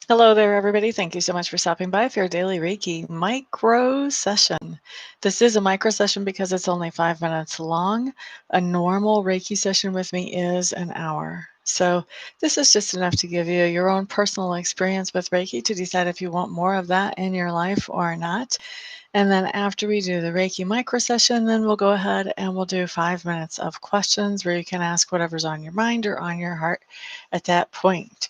Hello there, everybody. Thank you so much for stopping by for your daily Reiki micro session. This is a micro session because it's only 5 minutes long. A normal Reiki session with me is an hour. So, this is just enough to give you your own personal experience with Reiki to decide if you want more of that in your life or not. And then, after we do the Reiki micro session, then we'll go ahead and we'll do 5 minutes of questions where you can ask whatever's on your mind or on your heart at that point.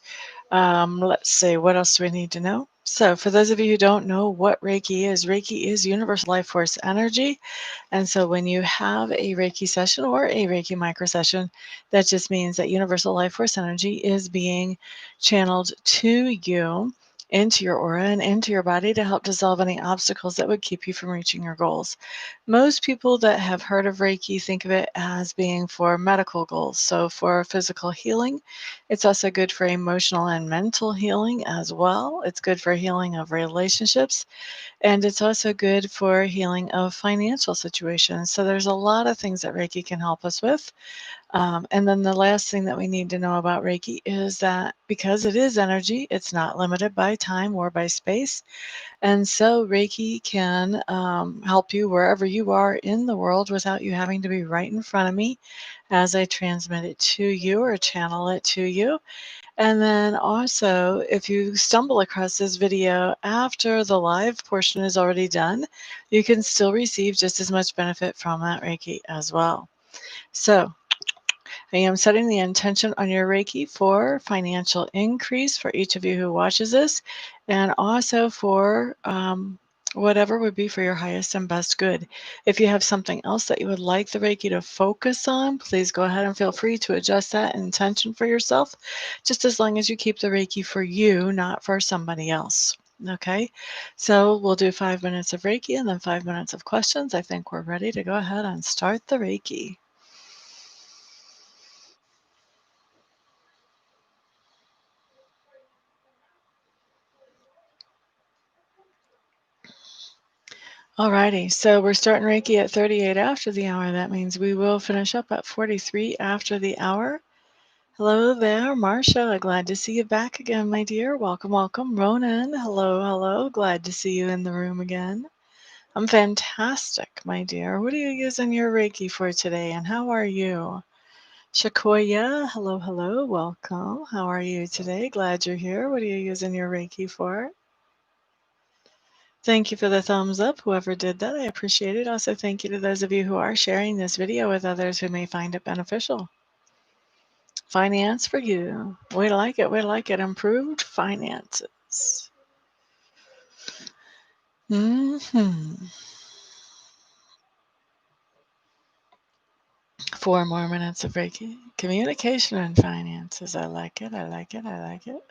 Let's see, what else do we need to know? So, for those of you who don't know what Reiki is universal life force energy. And so, when you have a Reiki session or a Reiki micro session, that just means that universal life force energy is being channeled to you, into your aura, and into your body to help dissolve any obstacles that would keep you from reaching your goals. Most people that have heard of Reiki think of it as being for medical goals. So, for physical healing, it's also good for emotional and mental healing as well. It's good for healing of relationships, and it's also good for healing of financial situations. So there's a lot of things that Reiki can help us with. And then the last thing that we need to know about Reiki is that because it is energy, it's not limited by time or by space. And so Reiki can help you wherever you are in the world without you having to be right in front of me as I transmit it to you or channel it to you. And then also, if you stumble across this video after the live portion is already done, you can still receive just as much benefit from that Reiki as well. So, I am setting the intention on your Reiki for financial increase for each of you who watches this, and also for whatever would be for your highest and best good. If you have something else that you would like the Reiki to focus on, please go ahead and feel free to adjust that intention for yourself, just as long as you keep the Reiki for you, not for somebody else. Okay, so we'll do 5 minutes of Reiki and then 5 minutes of questions. I think we're ready to go ahead and start the Reiki. Alrighty, so we're starting Reiki at 38 after the hour. That means we will finish up at 43 after the hour. Hello there, Marcia. Glad to see you back again, my dear. Welcome, welcome. Ronan, hello, hello. Glad to see you in the room again. I'm fantastic, my dear. What are you using your Reiki for today, and how are you? Shakoya, hello, hello. Welcome. How are you today? Glad you're here. What are you using your Reiki for? Thank you for the thumbs up, whoever did that. I appreciate it. Also, thank you to those of you who are sharing this video with others who may find it beneficial. Finance for you. We like it. We like it. Improved finances. hmm 4 more minutes of Reiki. Communication and finances. I like it. I like it. I like it.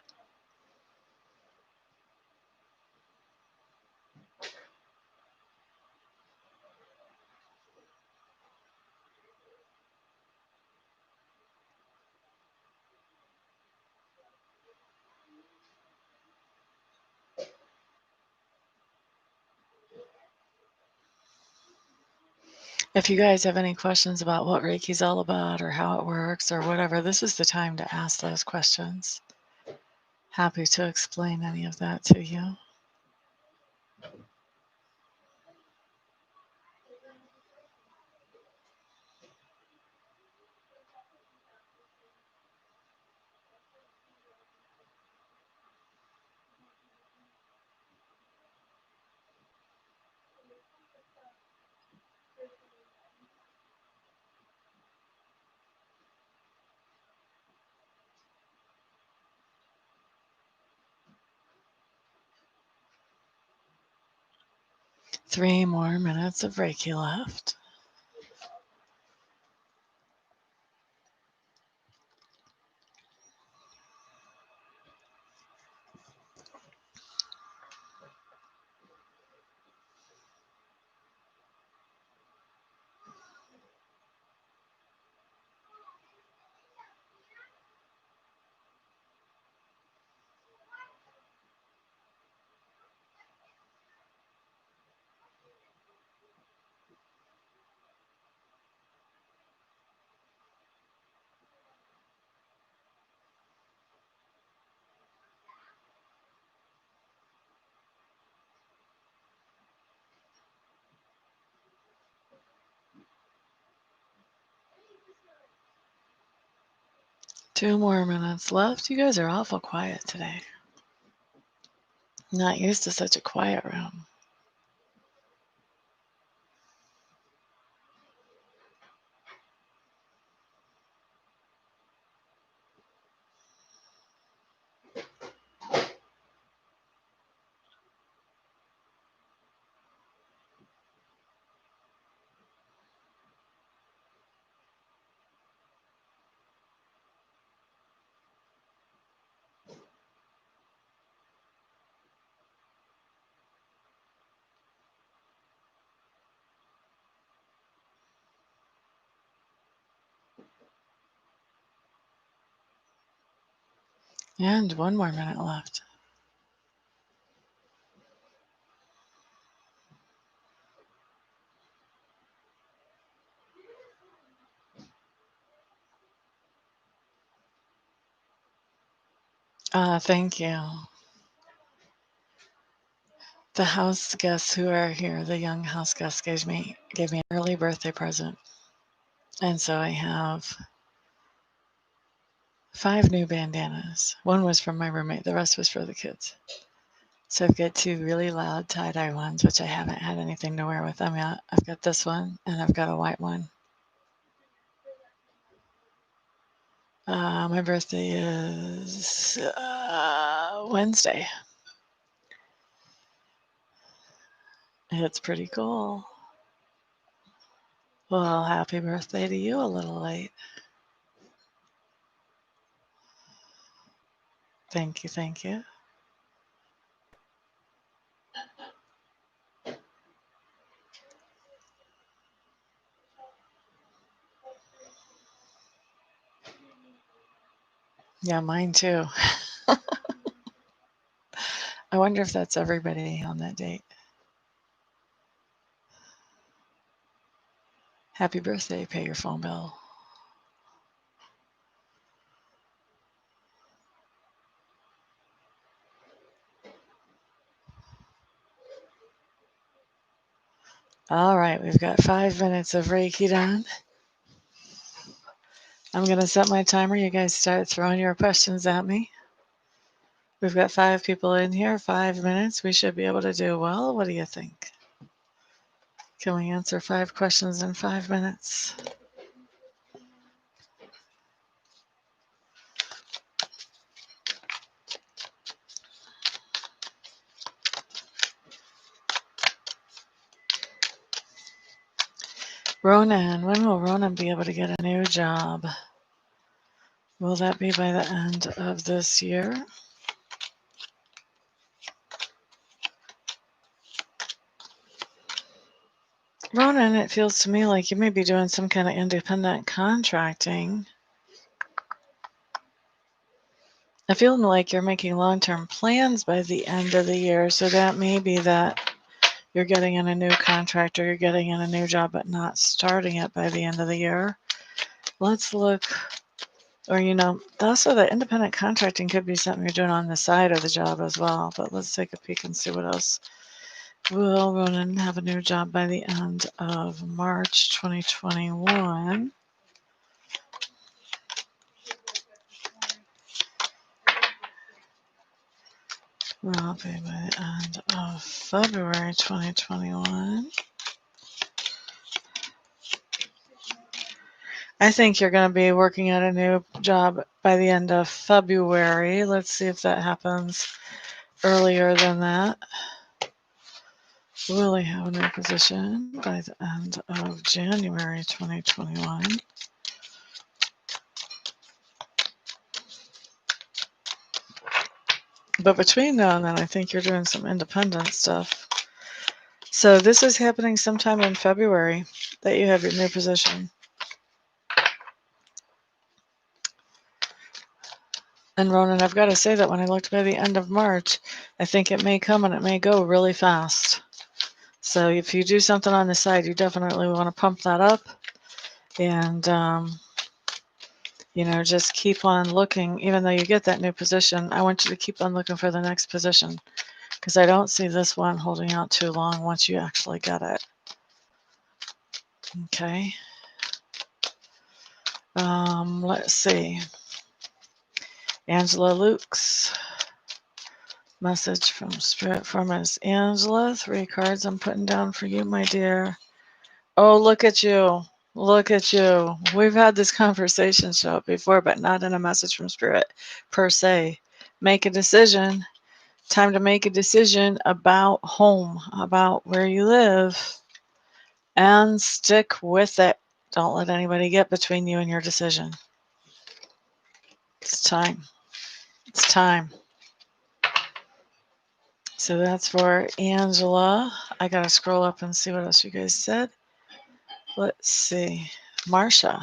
'If you guys have any questions about what Reiki's all about or how it works or whatever, this is the time to ask those questions. Happy to explain any of that to you. 3 more minutes of Reiki left. 2 more minutes left. You guys are awful quiet today. Not used to such a quiet room. And 1 more minute left. Thank you. The house guests who are here, the young house guests gave me an early birthday present. And so I have 5 new bandanas. 1 was from my roommate, the rest was for the kids. So I've got 2 really loud tie-dye ones, which I haven't had anything to wear with them yet. I've got this one, and I've got a white one. My birthday is Wednesday. It's pretty cool. Well, happy birthday to you, a little late. Thank you, thank you. Yeah, mine too. I wonder if that's everybody on that date. Happy birthday, pay your phone bill. All right, we've got 5 minutes of Reiki done. I'm going to set my timer. You guys start throwing your questions at me. We've got 5 people in here, 5 minutes. We should be able to do well. What do you think? Can we answer 5 questions in 5 minutes? Ronan, when will Ronan be able to get a new job? Will that be by the end of this year? Ronan, it feels to me like you may be doing some kind of independent contracting. I feel like you're making long-term plans by the end of the year, so that may be that you're getting in a new contract or you're getting in a new job but not starting it by the end of the year. Let's look, or also that independent contracting could be something you're doing on the side of the job as well, but let's take a peek and see what else. Will Ronan have a new job by the end of March 2021? Will be by the end of February 2021. I think you're going to be working at a new job by the end of February. Let's see if that happens earlier than that. Will he have a new position by the end of January 2021? But between now and then, I think you're doing some independent stuff. So this is happening sometime in February that you have your new position. And Ronan, I've got to say that when I looked by the end of March, I think it may come and it may go really fast. So if you do something on the side, you definitely want to pump that up and, just keep on looking. Even though you get that new position, I want you to keep on looking for the next position because I don't see this one holding out too long once you actually get it. Okay. Let's see. Angela Lukes. Message from Spirit for Miss Angela. 3 cards I'm putting down for you, my dear. Oh, look at you. Look at you. We've had this conversation show up before, but not in a message from Spirit per se. Make a decision. Time to make a decision about home, about where you live, and stick with it. Don't let anybody get between you and your decision. It's time. It's time. So that's for Angela. I gotta scroll up and see what else you guys said. Let's see. Marcia.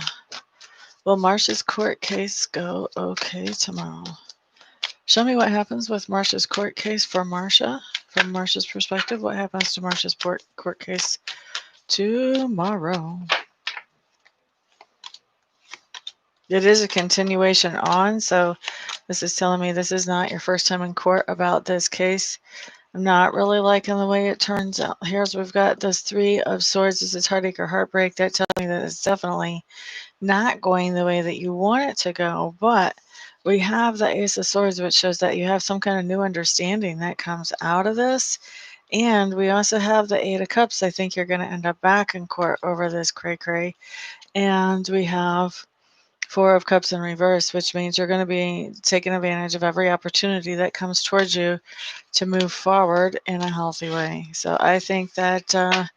Will Marcia's court case go okay tomorrow? Show me what happens with Marcia's court case for Marcia. From Marcia's perspective, what happens to Marcia's court case tomorrow? It is a continuation on, so this is telling me this is not your first time in court about this case. I'm not really liking the way it turns out. Here's we've got this 3 of Swords. This is heartache or heartbreak. That tells me that it's definitely not going the way that you want it to go. But we have the Ace of Swords, which shows that you have some kind of new understanding that comes out of this. And we also have the 8 of Cups. I think you're going to end up back in court over this cray-cray. And we have 4 of Cups in reverse, which means you're going to be taking advantage of every opportunity that comes towards you to move forward in a healthy way. So I think that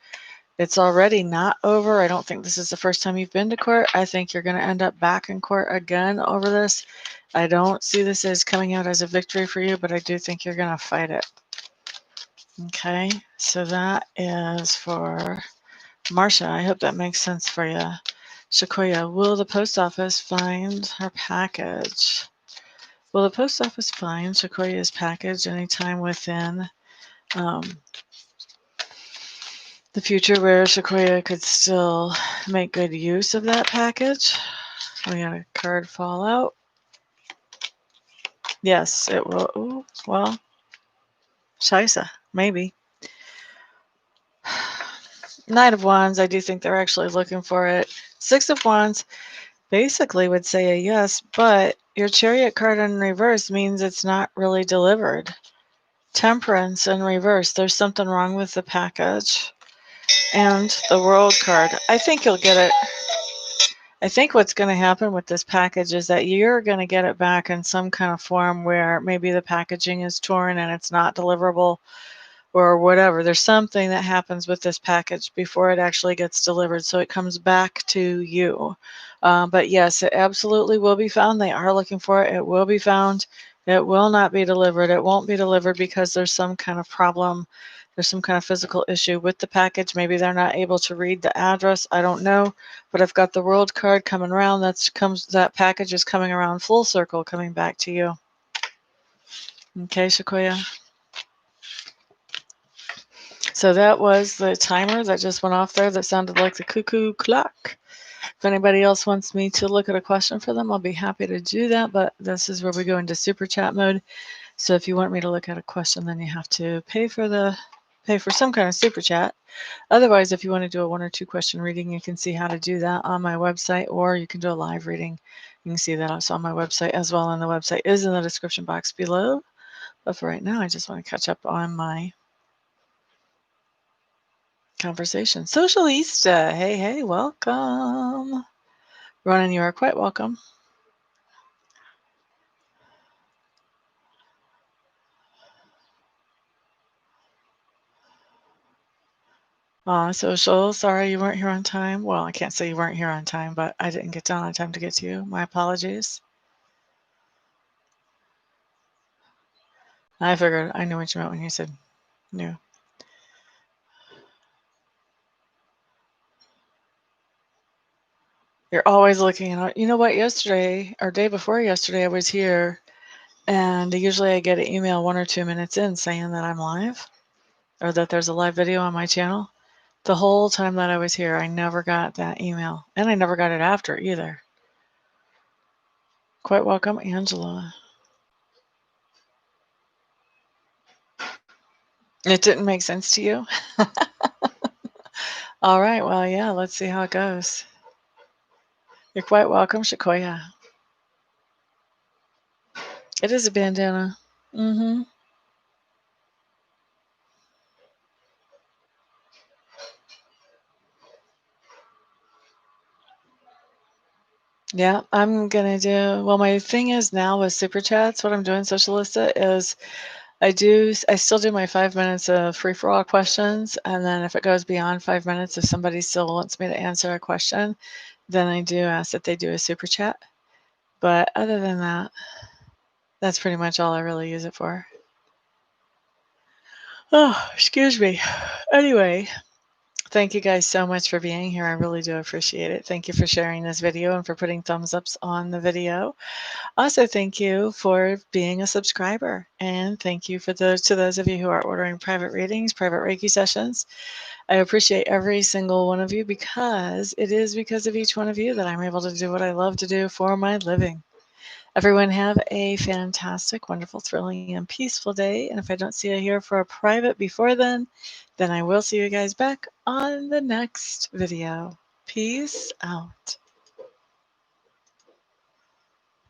it's already not over. I don't think this is the first time you've been to court. I think you're going to end up back in court again over this. I don't see this as coming out as a victory for you, but I do think you're going to fight it. Okay, so that is for Marcia. I hope that makes sense for you. Shakoya, will the post office find her package? Will the post office find Shakoya's package anytime within the future where Shakoya could still make good use of that package? We got a card fall out. Yes, it will. Ooh, well, Shisa, maybe. Knight of Wands, I do think they're actually looking for it. 6 of Wands basically would say a yes, but your Chariot card in reverse means it's not really delivered. Temperance in reverse, there's something wrong with the package. And the World card, I think you'll get it. I think what's going to happen with this package is that you're going to get it back in some kind of form where maybe the packaging is torn and it's not deliverable or whatever. There's something that happens with this package before it actually gets delivered, so it comes back to you. But yes, it absolutely will be found. They are looking for it. It will be found. It will not be delivered. It won't be delivered because there's some kind of problem. There's some kind of physical issue with the package. Maybe they're not able to read the address. I don't know. But I've got the World card coming around. That package is coming around full circle, coming back to you. Okay, Shakoya. So that was the timer that just went off there that sounded like the cuckoo clock. If anybody else wants me to look at a question for them, I'll be happy to do that. But this is where we go into super chat mode. So if you want me to look at a question, then you have to pay for some kind of super chat. Otherwise, if you want to do a 1 or 2 question reading, you can see how to do that on my website, or you can do a live reading. You can see that also on my website as well, and the website is in the description box below. But for right now, I just want to catch up on my conversation. Socialista, hey, welcome. Ronan, you are quite welcome. Social, sorry you weren't here on time. Well, I can't say you weren't here on time, but I didn't get down on time to get to you. My apologies. I figured I knew what you meant when you said new. You're always looking at, you know what, yesterday or day before yesterday, I was here and usually I get an email 1 or 2 minutes in saying that I'm live or that there's a live video on my channel. The whole time that I was here, I never got that email, and I never got it after either. Quite welcome, Angela. It didn't make sense to you? All right, well, yeah, let's see how it goes. You're quite welcome, Shakoya. It is a bandana. Mm-hmm. Yeah, I'm gonna do well, my thing is now with super chats, what I'm doing, Socialista, is I still do my 5 minutes of free for all questions, and then if it goes beyond 5 minutes, if somebody still wants me to answer a question, then I do ask that they do a super chat. But other than that, that's pretty much all I really use it for. Oh, excuse me. Anyway, thank you guys so much for being here. I really do appreciate it. Thank you for sharing this video and for putting thumbs ups on the video. Also, thank you for being a subscriber. And thank you for those of you who are ordering private readings, private Reiki sessions. I appreciate every single one of you because it is because of each one of you that I'm able to do what I love to do for my living. Everyone have a fantastic, wonderful, thrilling, and peaceful day. And if I don't see you here for a private before then I will see you guys back on the next video. Peace out.